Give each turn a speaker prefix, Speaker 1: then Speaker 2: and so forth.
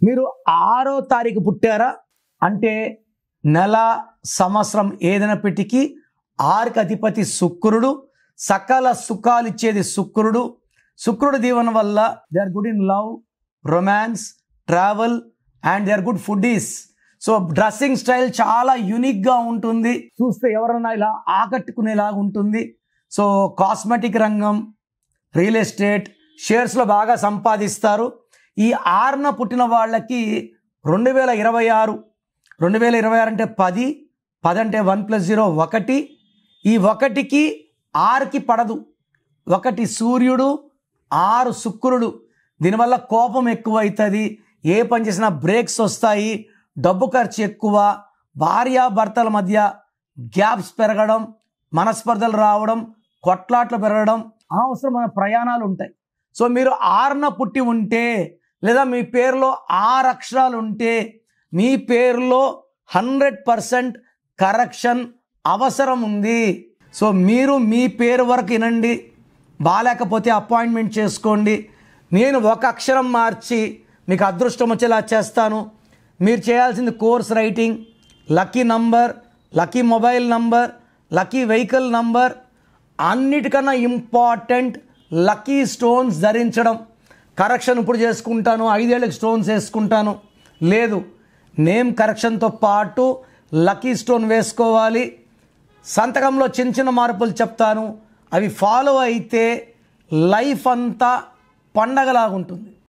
Speaker 1: మీరు 6వ తారీఖు పుట్టారా అంటే నెల సంవత్సరం ఏదైనప్పటికీ 6కి అధిపతి శుక్రుడు, సకల సుఖాలు ఇచ్చేది శుక్రుడు. శుక్రుడు దీవెన వల్ల they are good in love, romance, travel and they are good foodies. So dressing style చాలా యూనిక్గా ఉంటుంది, చూస్తే ఎవరన్నా ఇలా ఆకట్టుకునేలాగా ఉంటుంది. సో కాస్మెటిక్ రంగం, రియల్ ఎస్టేట్, షేర్స్లో బాగా సంపాదిస్తారు. ఈ 6న పుట్టిన వాళ్ళకి 2026 అంటే 10 అంటే 1+0 1. ఈ 1కి 6కి పడదు. 1 సూర్యుడు, 6 శుక్రుడు. దీనివల్ల కోపం ఎక్కువవుతుంది, ఏ పని చేసినా బ్రేక్స్ వస్తాయి, డబ్బు ఖర్చు ఎక్కువ, భార్యాభర్తల మధ్య గ్యాప్స్ పెరగడం, మనస్పర్ధలు రావడం, కొట్లాట్లు పెరగడం, అనవసరమైన ప్రయాణాలు ఉంటాయి. సో మీరు 6న పుట్టి ఉంటే లేదా మీ పేరులో 6 అక్షరాలు ఉంటే మీ పేరులో 100% కరెక్షన్ అవసరం ఉంది. సో మీరు మీ పేరు వరకు వినండి, బాలేకపోతే అపాయింట్మెంట్ చేసుకోండి. నేను ఒక అక్షరం మార్చి మీకు అదృష్టం వచ్చేలా చేస్తాను. మీరు చేయాల్సింది course writing, lucky number, lucky mobile number, lucky vehicle number, అన్నిటికన్నా ఇంపార్టెంట్ లక్కీ స్టోన్స్ ధరించడం. కరెక్షన్ ఇప్పుడు చేసుకుంటాను, 5 ఏళ్ళకి స్టోన్స్ వేసుకుంటాను లేదు, నేమ్ కరెక్షన్తో పాటు లక్కీ స్టోన్ వేసుకోవాలి. సంతకంలో చిన్న చిన్న మార్పులు చెప్తాను, అవి ఫాలో అయితే లైఫ్ అంతా పండగలాగా ఉంటుంది.